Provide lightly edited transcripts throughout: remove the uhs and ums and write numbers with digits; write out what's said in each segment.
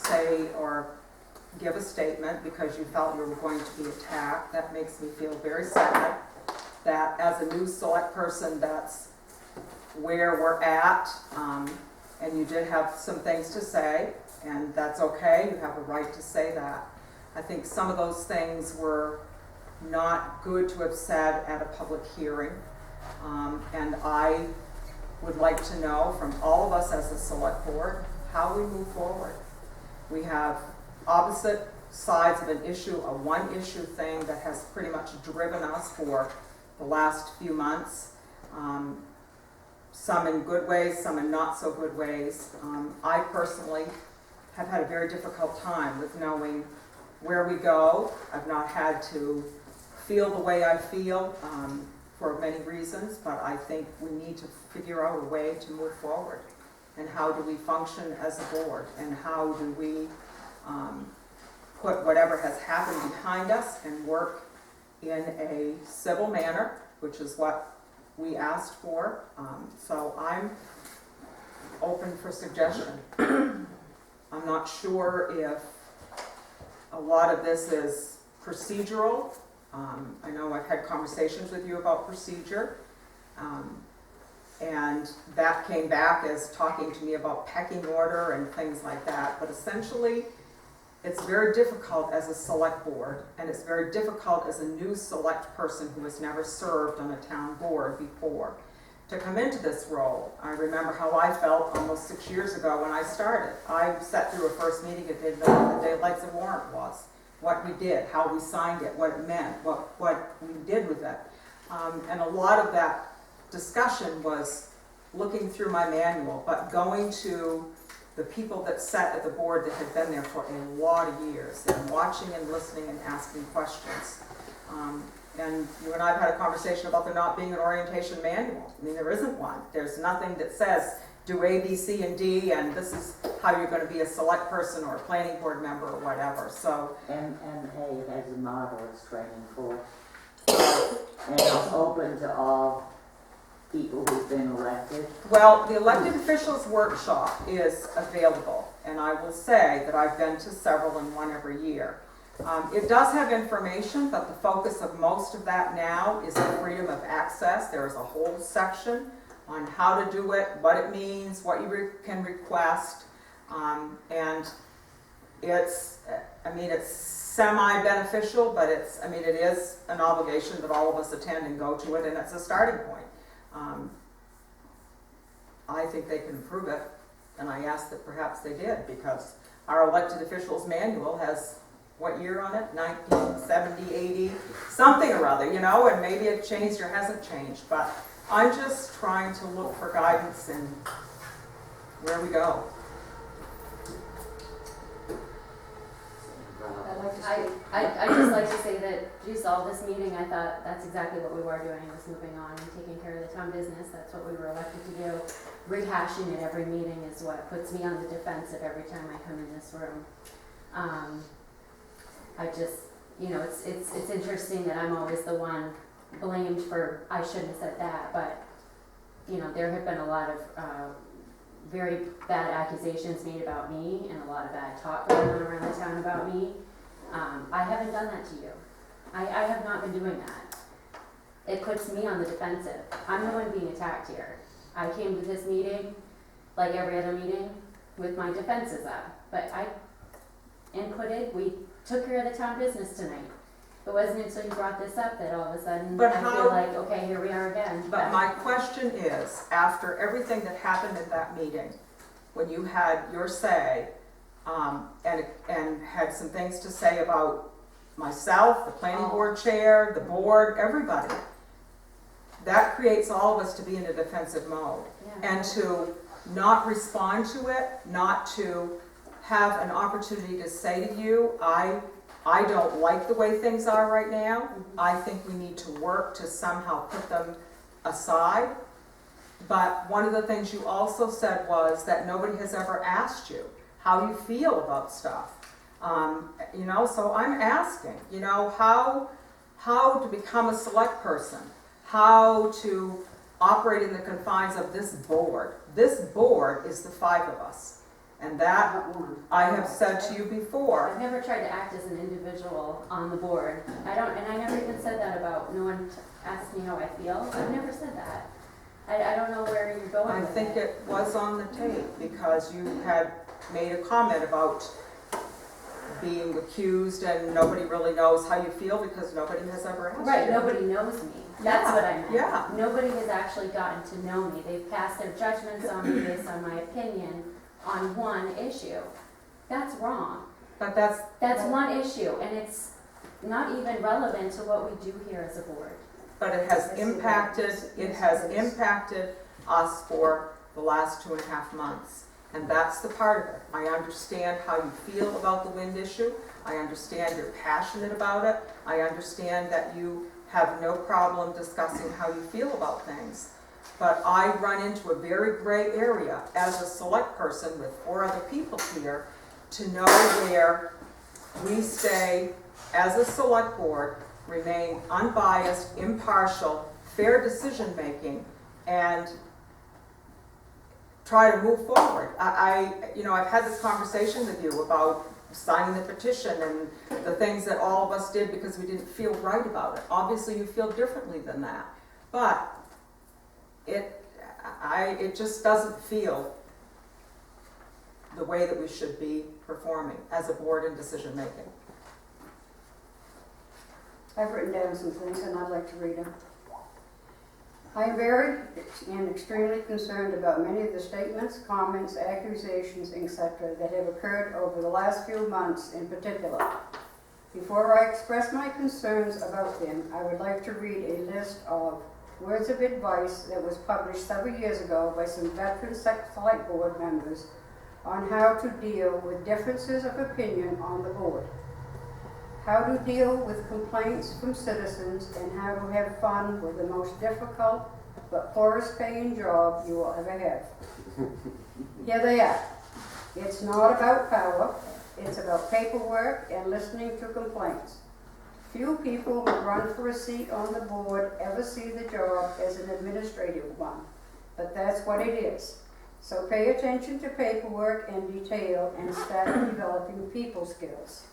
say or give a statement because you felt you were going to be attacked. That makes me feel very sad that as a new select person, that's where we're at. And you did have some things to say, and that's okay. You have a right to say that. I think some of those things were not good to have said at a public hearing. And I would like to know from all of us as a select board how we move forward. We have opposite sides of an issue, a one-issue thing that has pretty much driven us for the last few months. Some in good ways, some in not so good ways. I personally have had a very difficult time with knowing where we go. I've not had to feel the way I feel for many reasons, but I think we need to figure out a way to move forward. And how do we function as a board? And how do we put whatever has happened behind us and work in a civil manner, which is what we asked for. So I'm open for suggestion. I'm not sure if a lot of this is procedural. I know I've had conversations with you about procedure, and that came back as talking to me about pecking order and things like that. But essentially, it's very difficult as a select board, and it's very difficult as a new select person who has never served on a town board before to come into this role. I remember how I felt almost 6 years ago when I started. I sat through a first meeting and didn't know what the daylights of warrant was, what we did, how we signed it, what it meant, what we did with it. And a lot of that discussion was looking through my manual, but going to the people that sat at the board that had been there for a lot of years and watching and listening and asking questions. And you and I have had a conversation about there not being an orientation manual. I mean, there isn't one. There's nothing that says do A, B, C, and D, and this is how you're going to be a select person or a planning board member or whatever. So MMA has a model it's training for, and it's open to all people who've been elected. Well, the elected officials workshop is available, and I will say that I've been to several and one every year. It does have information, but the focus of most of that now is the freedom of access. There is a whole section on how to do it, what it means, what you can request, and it's semi-beneficial, but it is an obligation that all of us attend and go to it, and it's a starting point. I think they can improve it, and I ask that perhaps they did, because our elected officials manual has what year on it? 1970, 80, something or other, you know, and maybe it changed or hasn't changed, but I'm just trying to look for guidance in where we go. I'd just like to say that you saw this meeting, I thought that's exactly what we were doing, was moving on and taking care of the town business. That's what we were elected to do. Rehashing at every meeting is what puts me on the defensive every time I come in this room. I just, you know, it's interesting that I'm always the one blamed for, I shouldn't have said that, but, you know, there have been a lot of very bad accusations made about me and a lot of bad talk going on around the town about me. I haven't done that to you. I have not been doing that. It puts me on the defensive. I'm the one being attacked here. I came to this meeting, like every other meeting, with my defenses up, but I inputted, we took care of the town business tonight. It wasn't until you brought this up that all of a sudden feel like, okay, here we are again. But my question is, after everything that happened at that meeting, when you had your say, and had some things to say about myself, the planning board chair, the board, everybody, that creates all of us to be in a defensive mode. Yeah. And to not respond to it, not to have an opportunity to say to you, I don't like the way things are right now. Mm-hmm. I think we need to work to somehow put them aside. But one of the things you also said was that nobody has ever asked you how you feel about stuff. You know, so I'm asking, you know, how to become a select person, how to operate in the confines of this board. This board is the five of us. And that, Not one. I have said to you before, I've never tried to act as an individual on the board. I don't, and I never even said that about, no one asked me how I feel. I've never said that. I don't know where you're going I with think it was on the tape because you had made a comment about being accused and nobody really knows how you feel because nobody has ever asked you. Right, nobody knows me. That's Yeah, what I meant. yeah. Nobody has actually gotten to know me. They've passed their judgments on me based on my opinion on one issue. That's wrong. But that's, That's one issue, and it's not even relevant to what we do here as a board. but it has impacted us for the last 2.5 months. And that's the part of it. I understand how you feel about the wind issue. I understand you're passionate about it. I understand that you have no problem discussing how you feel about things. But I run into a very gray area as a select person with 4 other people here to know where we stay as a select board, remain unbiased, impartial, fair decision-making, and try to move forward. I've had this conversation with you about signing the petition and the things that all of us did because we didn't feel right about it. Obviously, you feel differently than that, but it just doesn't feel the way that we should be performing as a board in decision making. I've written down some things and I'd like to read them. I am very and extremely concerned about many of the statements, comments, accusations, etc. that have occurred over the last few months in particular. Before I express my concerns about them, I would like to read a list of words of advice that was published several years ago by some veteran select board members on how to deal with differences of opinion on the board, how to deal with complaints from citizens, and how to have fun with the most difficult but poorest paying job you will ever have. Here they are. It's not about power, it's about paperwork and listening to complaints. Few people who run for a seat on the board ever see the job as an administrative one, but that's what it is. So pay attention to paperwork and detail and start developing people skills.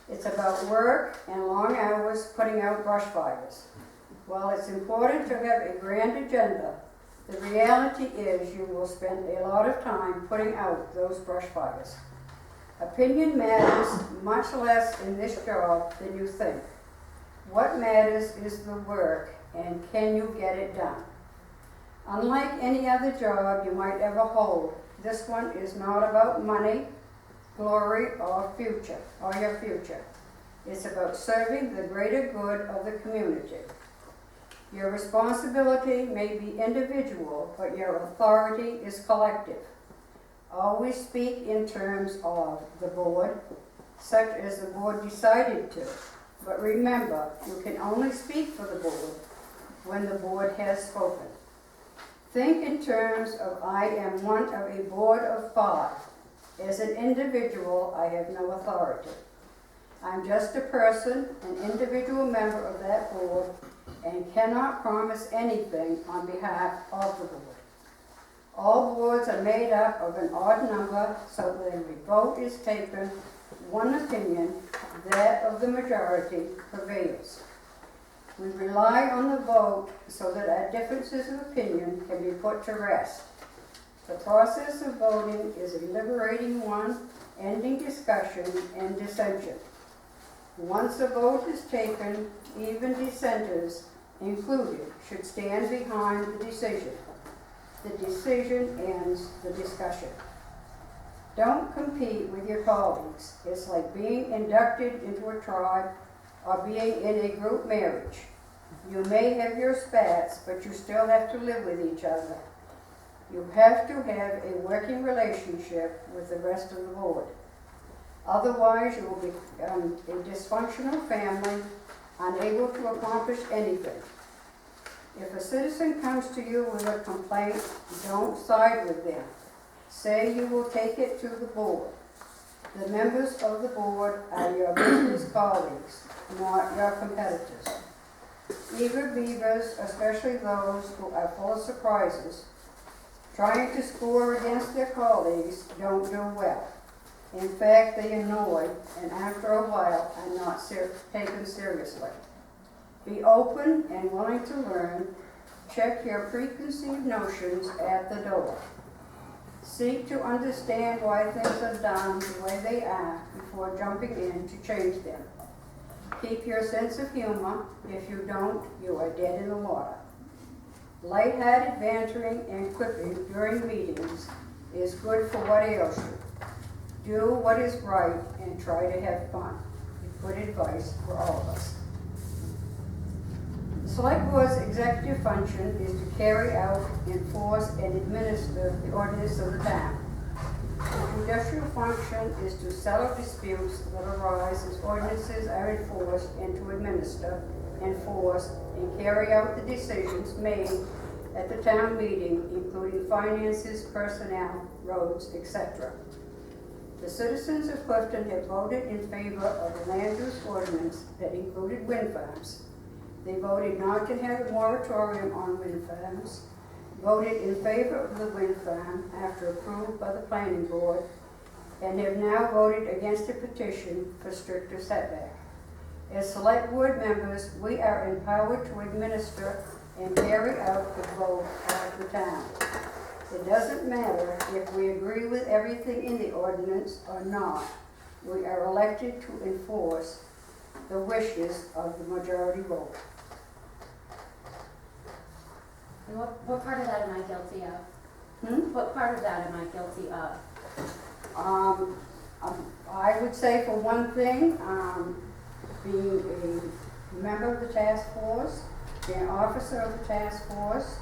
It's about work and long hours putting out brush fires. While it's important to have a grand agenda, the reality is you will spend a lot of time putting out those brush fires. Opinion matters much less in this job than you think. What matters is the work and can you get it done. Unlike any other job you might ever hold, this one is not about money, glory, or your future. It's about serving the greater good of the community. Your responsibility may be individual, but your authority is collective. Always speak in terms of the board, such as the board decided to. But remember, you can only speak for the board when the board has spoken. Think in terms of I am one of a board of 5. As an individual, I have no authority. I'm just a person, an individual member of that board, and cannot promise anything on behalf of the board. All boards are made up of an odd number, so when a vote is taken, one opinion, that of the majority, prevails. We rely on the vote so that our differences of opinion can be put to rest. The process of voting is a liberating one, ending discussion and dissension. Once a vote is taken, even dissenters included should stand behind the decision. The decision ends the discussion. Don't compete with your colleagues. It's like being inducted into a tribe or being in a group marriage. You may have your spats, but you still have to live with each other. You have to have a working relationship with the rest of the board. Otherwise, you will become a dysfunctional family, unable to accomplish anything. If a citizen comes to you with a complaint, don't side with them. Say you will take it to the board. The members of the board are your business colleagues, not your competitors. Eager beavers, especially those who are full of surprises, trying to score against their colleagues don't do well. In fact, they annoy and after a while are not taken seriously. Be open and willing to learn. Check your preconceived notions at the door. Seek to understand why things are done the way they are before jumping in to change them. Keep your sense of humor. If you don't, you are dead in the water. Light-hearted bantering and quipping during meetings is good for what ails you. Do what is right and try to have fun. Good advice for all of us. The Select Board's executive function is to carry out, enforce, and administer the ordinance of the town. The judicial function is to settle disputes that arise as ordinances are enforced and to administer, enforce, and carry out the decisions made at the town meeting, including finances, personnel, roads, etc. The citizens of Clifton have voted in favor of the land use ordinance that included wind farms. They voted not to have a moratorium on wind farms, voted in favor of the wind farm after approved by the planning board, and have now voted against a petition for stricter setback. As select board members, we are empowered to administer and carry out the vote of the town. It doesn't matter if we agree with everything in the ordinance or not. We are elected to enforce the wishes of the majority vote. And what part of that am I guilty of? What part of that am I guilty of? I would say for one thing, being a member of the task force, being an officer of the task force,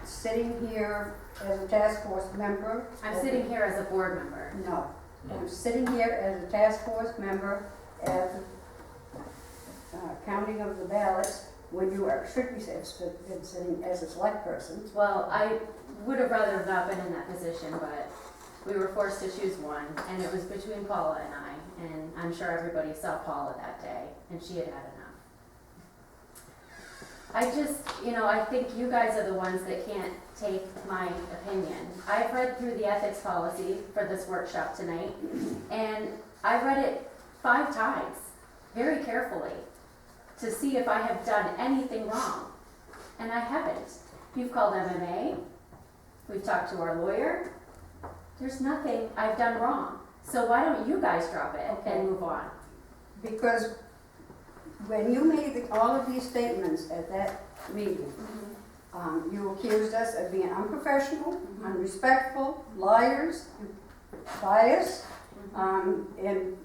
sitting here as a task force member. I'm sitting here as a board member. No, I'm sitting here as a task force member at the counting of the ballots when you should be sitting as a select person. Well, I would have rather not been in that position, but we were forced to choose one, and it was between Paula and I, and I'm sure everybody saw Paula that day, and she had had enough. I just, I think you guys are the ones that can't take my opinion. I've read through the ethics policy for this workshop tonight, and I read it 5 times, very carefully, to see if I have done anything wrong. And I haven't. You've called MMA, we've talked to our lawyer. There's nothing I've done wrong. So why don't you guys drop it and move on? Because when you made all of these statements at that meeting, you accused us of being unprofessional, unrespectful, liars, biased, and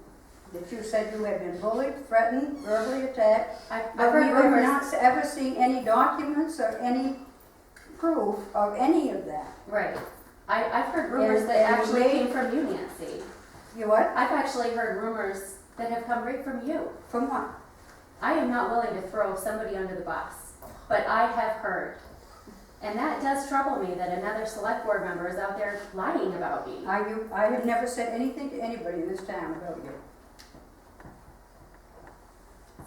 that you said you had been bullied, threatened, verbally attacked. But we have not ever seen any documents or any proof of any of that. Right. I've heard rumors that actually came from you, Nancy. You what? I've actually heard rumors that have come right from you. From what? I am not willing to throw somebody under the bus, but I have heard. And that does trouble me that another select board member is out there lying about me. I have never said anything to anybody in this town about you.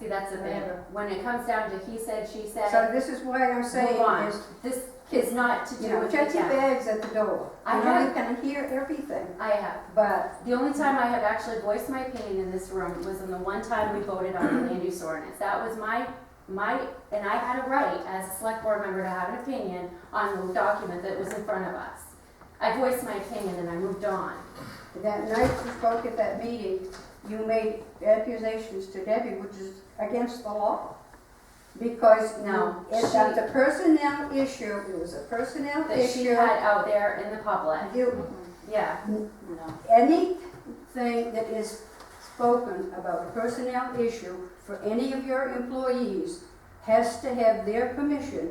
See, that's the thing. When it comes down to he said, she said, So this is why I'm saying move on. is, This is not to do with the check your town. bags at the door. I I know have. you can hear everything, I have. but The only time I have actually voiced my opinion in this room was in the one time we voted on the land use ordinance. That was my, and I had a right as a select board member to have an opinion on the document that was in front of us. I voiced my opinion and I moved on. that night you spoke at that meeting, you made accusations to Debbie, which is against the law. Because No, it's she- a personnel issue, it was a personnel That she issue. had out there in the public. Yeah. Anything that is spoken about a personnel issue for any of your employees has to have their permission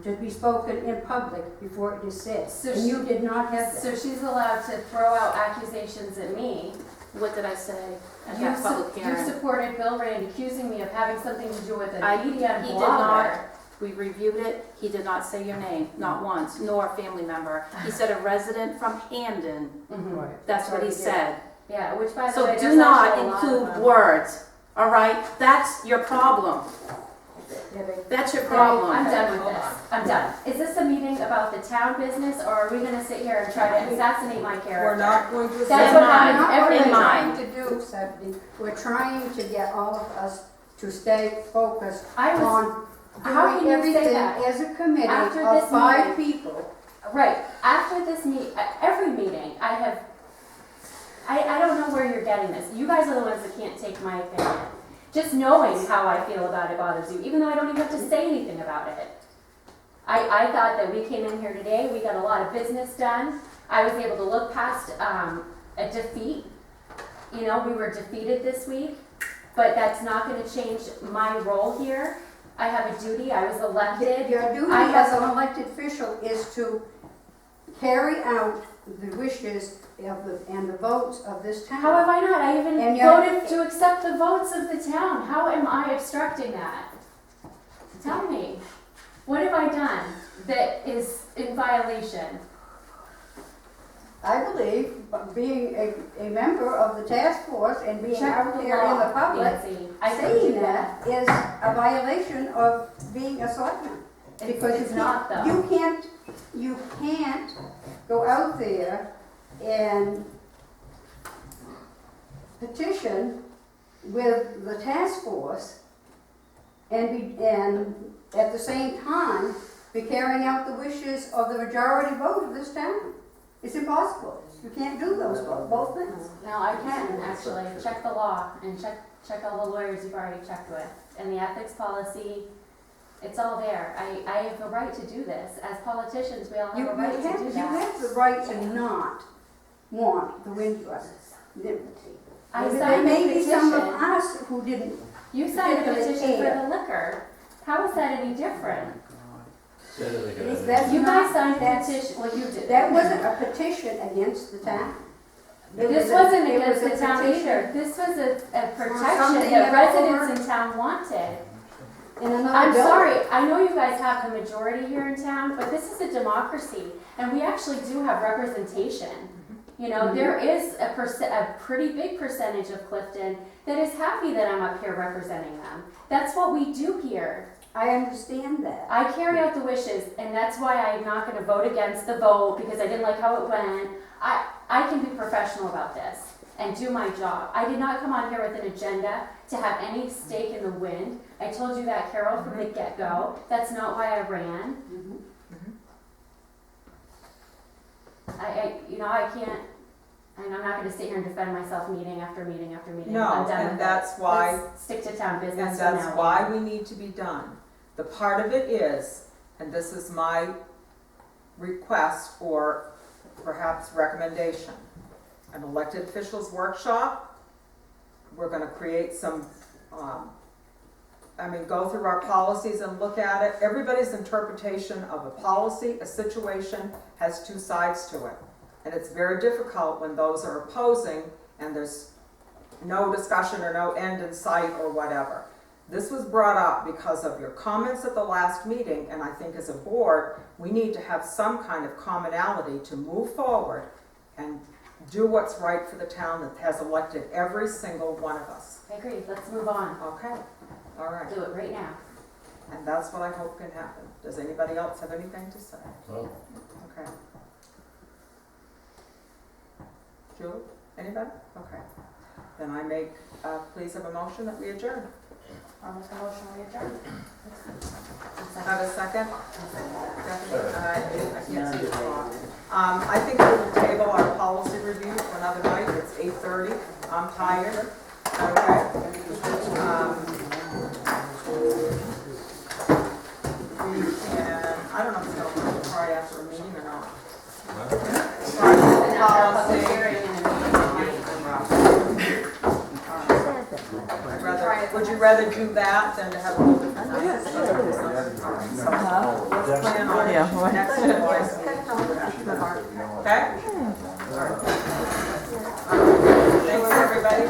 to be spoken in public before it is said. So And you did not have that. So she's allowed to throw out accusations at me. What did I say at You that public hearing? supported Bill Rand accusing me of having something to do with a He media did blogger. not, we reviewed it, he did not say your name, not once, nor a family member. He said a resident from Hamden, Mhm. that's what he said. Yeah, which by the So way, do there's not actually a lot of include them. words, all right? That's your problem. That's your I'm problem. done with this. I'm done. Is this a meeting about the town business, or are we gonna sit here and try to assassinate my character? We're not going to. That's In what mind. happens Not what every we're time. trying to do, Stephanie. We're trying to get all of us to stay focused I was, on how doing can you say everything that? as a committee After of this 5 meeting. people. right, after this every meeting, I don't know where you're getting this. You guys are the ones that can't take my opinion. Just knowing how I feel about it bothers you, even though I don't even have to say anything about it. I thought that we came in here today, we got a lot of business done. I was able to look past a defeat. You know, we were defeated this week, but that's not gonna change my role here. I have a duty, I was elected. Your duty I have- as an elected official is to carry out the wishes and the votes of this town. How have I not? I even And you're- voted to accept the votes of the town. How am I obstructing that? Tell me. What have I done that is in violation? I believe being a member of the task force and being Check out the there in the law, public Nancy. I told you saying that is a violation of being a selectman. Because It's not though. You can't go out there and petition with the task force and at the same time be carrying out the wishes of the majority vote of this town. It's impossible. You can't do those both things. No, I can actually. Check the law and check all the lawyers you've already checked with. And the ethics policy, it's all there. I have the right to do this. As politicians, we all have You a right to do you that. have the right to not want the Windrush. I There signed may a be some of petition. us who didn't. You signed a particularly petition for care. the liquor. How is that any different? That's You not- guys signed a that's- petition, well, you did. That wasn't a petition against the town. This wasn't It was against a the town petition either. This was a protection something that that residents in town wanted. In another I'm building. sorry, I know you guys have the majority here in town, but this is a democracy, and we actually do have representation. You know, there is a pretty big percentage of Clifton that is happy that I'm up here representing them. That's what we do here. I understand that. I carry out the wishes, and that's why I'm not gonna vote against the vote, because I didn't like how it went. I can be professional about this and do my job. I did not come on here with an agenda to have any stake in the wind. I told you that, Carol, from the get-go. That's not why I ran. I can't, and I'm not gonna sit here and defend myself meeting after meeting after meeting. No, I'm done and with that's it. why- Let's stick to town business And for that's now. why we need to be done. The part of it is, and this is my request or perhaps recommendation, an elected officials workshop. We're gonna create some, go through our policies and look at it. Everybody's interpretation of a policy, a situation, has two sides to it. And it's very difficult when those are opposing and there's no discussion or no end in sight or whatever. This was brought up because of your comments at the last meeting, and I think as a board, we need to have some kind of commonality to move forward and do what's right for the town that has elected every single one of us. I agree, let's move on. Okay, all right. Do it right now. And that's what I hope can happen. Does anybody else have anything to say? Well, Okay. Julie, anybody? Okay. Then I make, please have a motion that we adjourn. I'll make a motion, we adjourn. Have a second? Sure. I can't see the clock. I think we will table our policy review for another night. It's 8:30. I'm tired. Okay? We can, I don't know if it's going to be Friday after a meeting or not. Public Policy. hearing and a I'd rather, would you rather do that than to have a little different night? So let's plan on next week. Okay? Thanks, everybody.